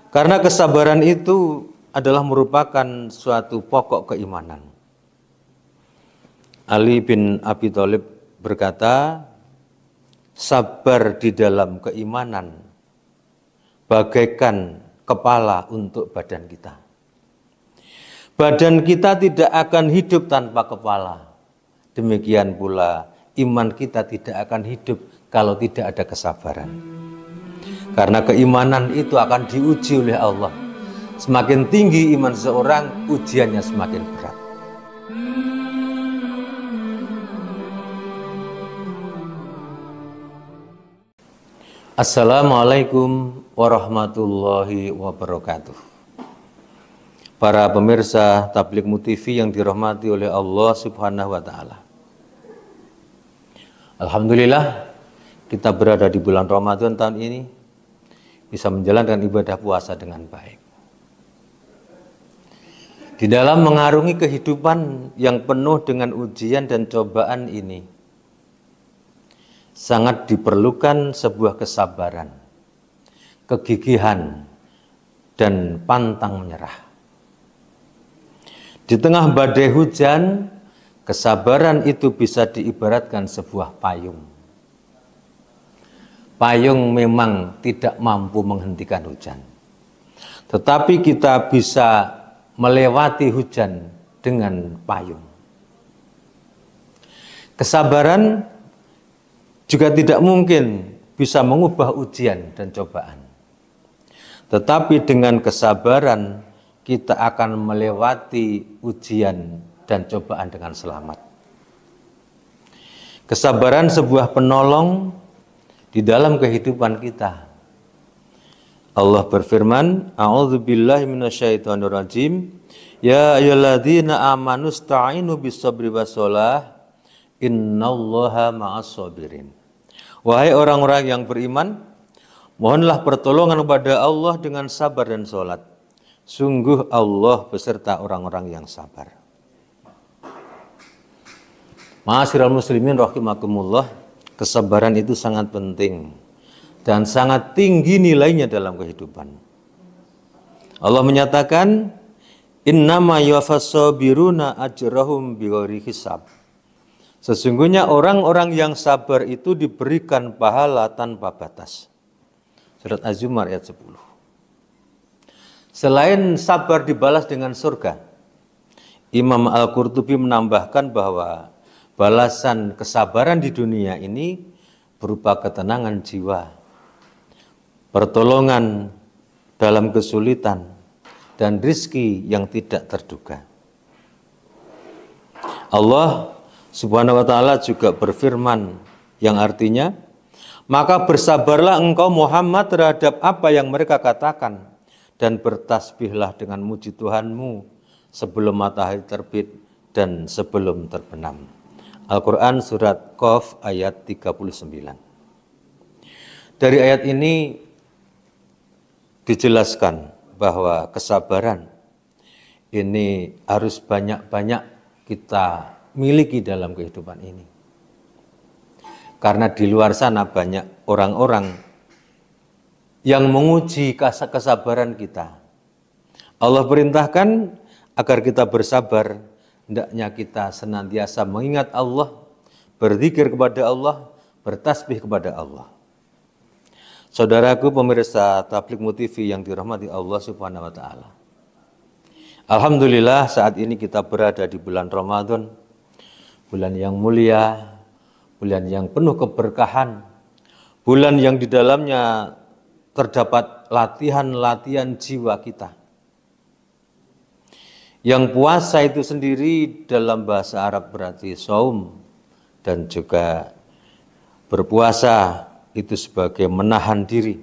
Karena kesabaran itu adalah merupakan suatu pokok keimanan. Ali bin Abi Thalib berkata, sabar di dalam keimanan bagaikan kepala untuk badan kita. Badan kita tidak akan hidup tanpa kepala. Demikian pula iman kita tidak akan hidup kalau tidak ada kesabaran. Karena keimanan itu akan diuji oleh Allah. Semakin tinggi iman seseorang, ujiannya semakin berat. Assalamualaikum warahmatullahi wabarakatuh. Para pemirsa Tabligh TV yang dirahmati oleh Allah Subhanahu wa taala. Alhamdulillah kita berada di bulan Ramadan tahun ini, bisa menjalankan ibadah puasa dengan baik. Di dalam mengarungi kehidupan yang penuh dengan ujian dan cobaan ini, sangat diperlukan sebuah kesabaran, kegigihan, dan pantang menyerah. Di tengah badai hujan, kesabaran itu bisa diibaratkan sebuah payung. Payung memang tidak mampu menghentikan hujan, tetapi kita bisa melewati hujan dengan payung. Kesabaran juga tidak mungkin bisa mengubah ujian dan cobaan. Tetapi dengan kesabaran kita akan melewati ujian dan cobaan dengan selamat. Kesabaran sebuah penolong di dalam kehidupan kita. Allah berfirman, A'udzubillahi minasyaitonirrajim. Ya ayyuhalladzina amanu sta'inu bis-sabri was-shalah. Innallaha ma'as-sabirin. Wahai orang-orang yang beriman, mohonlah pertolongan kepada Allah dengan sabar dan sholat. Sungguh Allah beserta orang-orang yang sabar. Ma'asyiral muslimin rahimakumullah, kesabaran itu sangat penting dan sangat tinggi nilainya dalam kehidupan. Allah menyatakan, innama yuwaffas-sabiruna ajrahum bighairi hisab. Sesungguhnya orang-orang yang sabar itu diberikan pahala tanpa batas. Surat Az-Zumar ayat 10. Selain sabar dibalas dengan surga, Imam Al-Qurtubi menambahkan bahwa balasan kesabaran di dunia ini berupa ketenangan jiwa, pertolongan dalam kesulitan, dan rizki yang tidak terduga. Allah Subhanahu wa ta'ala juga berfirman yang artinya, maka bersabarlah engkau Muhammad terhadap apa yang mereka katakan, dan bertasbihlah dengan muji Tuhanmu sebelum matahari terbit dan sebelum terbenam. Al-Quran surat Qaf ayat 39. Dari ayat ini dijelaskan bahwa kesabaran ini harus banyak-banyak kita miliki dalam kehidupan ini. Karena di luar sana banyak orang-orang yang menguji kesabaran kita. Allah perintahkan agar kita bersabar, hendaknya kita senantiasa mengingat Allah, berzikir kepada Allah, bertasbih kepada Allah. Saudaraku pemirsa Tabligh TV yang dirahmati Allah Subhanahu wa taala. Alhamdulillah saat ini kita berada di bulan Ramadan, bulan yang mulia, bulan yang penuh keberkahan, bulan yang di dalamnya terdapat latihan-latihan jiwa kita. Yang puasa itu sendiri dalam bahasa Arab berarti saum, dan juga berpuasa itu sebagai menahan diri.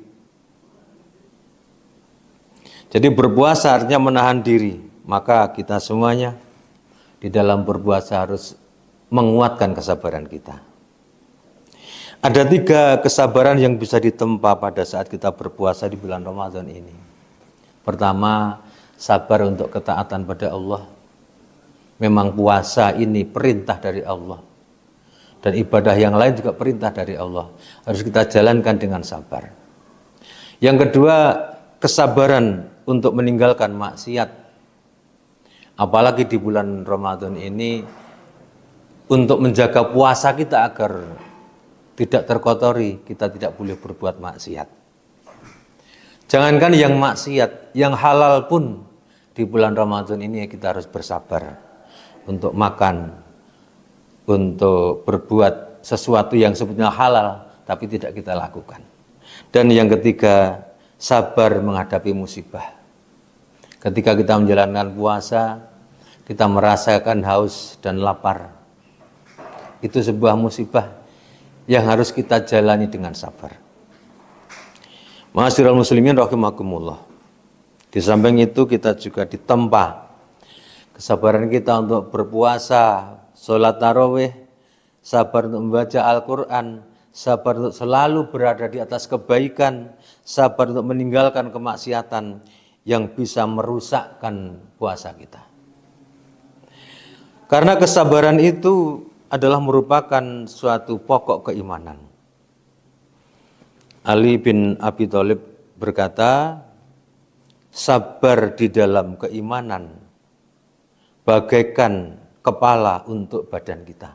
Jadi berpuasa artinya menahan diri, maka kita semuanya di dalam berpuasa harus menguatkan kesabaran kita. Ada 3 kesabaran yang bisa ditempa pada saat kita berpuasa di bulan Ramadan ini. Pertama, sabar untuk ketaatan pada Allah. Memang puasa ini perintah dari Allah. Dan ibadah yang lain juga perintah dari Allah. Harus kita jalankan dengan sabar. Yang kedua, kesabaran untuk meninggalkan maksiat, apalagi di bulan Ramadan ini, untuk menjaga puasa kita agar tidak terkotori, kita tidak boleh berbuat maksiat. Jangankan yang maksiat, yang halal pun di bulan Ramadan ini kita harus bersabar untuk makan, untuk berbuat sesuatu yang sebetulnya halal tapi tidak kita lakukan. Dan yang ketiga, sabar menghadapi musibah. Ketika kita menjalankan puasa, kita merasakan haus dan lapar. Itu sebuah musibah yang harus kita jalani dengan sabar. Ma'asyiral muslimin rahimakumullah. Di samping itu kita juga ditempa kesabaran kita untuk berpuasa, sholat tarawih, sabar untuk membaca Al-Quran, sabar untuk selalu berada di atas kebaikan, sabar untuk meninggalkan kemaksiatan yang bisa merusakkan puasa kita. Karena kesabaran itu adalah merupakan suatu pokok keimanan. Ali bin Abi Thalib berkata, sabar di dalam keimanan bagaikan kepala untuk badan kita.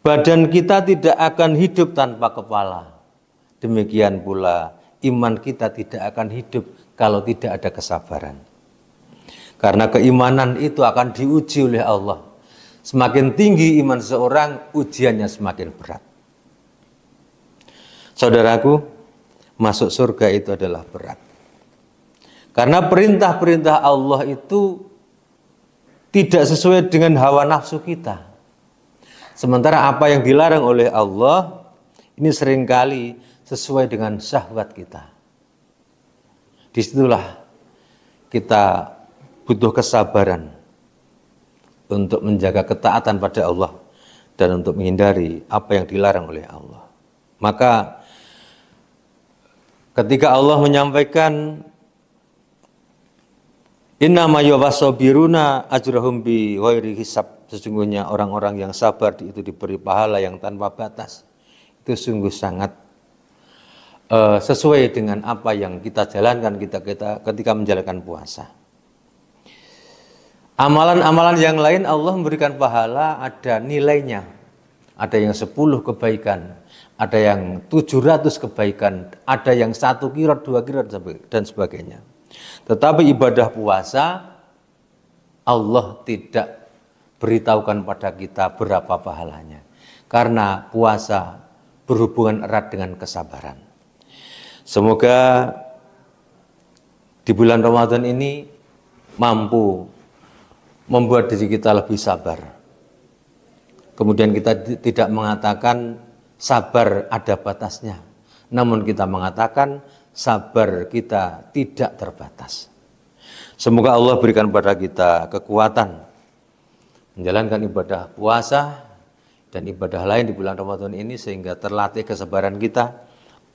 Badan kita tidak akan hidup tanpa kepala. Demikian pula iman kita tidak akan hidup kalau tidak ada kesabaran. Karena keimanan itu akan diuji oleh Allah. Semakin tinggi iman seorang, ujiannya semakin berat. Saudaraku, masuk surga itu adalah berat. Karena perintah-perintah Allah itu tidak sesuai dengan hawa nafsu kita. Sementara apa yang dilarang oleh Allah, ini seringkali sesuai dengan syahwat kita. Disitulah kita butuh kesabaran untuk menjaga ketaatan pada Allah dan untuk menghindari apa yang dilarang oleh Allah. Maka ketika Allah menyampaikan innama yuwassabiruna ajrahum bi ghairi hisab, sesungguhnya orang-orang yang sabar itu diberi pahala yang tanpa batas, itu sungguh sangat sesuai dengan apa yang kita jalankan kita ketika menjalankan puasa. Amalan-amalan yang lain Allah memberikan pahala, ada nilainya. Ada yang 10 kebaikan, ada yang 700 kebaikan, ada yang 1 qiraat, 2 qiraat dan sebagainya. Tetapi ibadah puasa Allah tidak beritahukan pada kita berapa pahalanya. Karena puasa berhubungan erat dengan kesabaran. Semoga di bulan Ramadan ini mampu membuat diri kita lebih sabar. Kemudian kita tidak mengatakan sabar ada batasnya, namun kita mengatakan sabar kita tidak terbatas. Semoga Allah berikan pada kita kekuatan menjalankan ibadah puasa dan ibadah lain di bulan Ramadan ini, sehingga terlatih kesabaran kita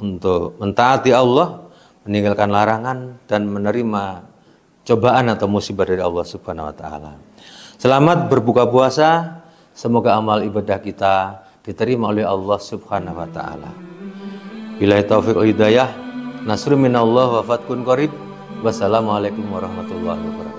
untuk mentaati Allah, meninggalkan larangan, dan menerima cobaan atau musibah dari Allah Subhanahu wa taala. Selamat berbuka puasa. Semoga amal ibadah kita diterima oleh Allah Subhanahu wa taala. Billahi taufiq wal hidayah. Nasrun minallah wa fathun qarib. Wassalamualaikum warahmatullahi wabarakatuh.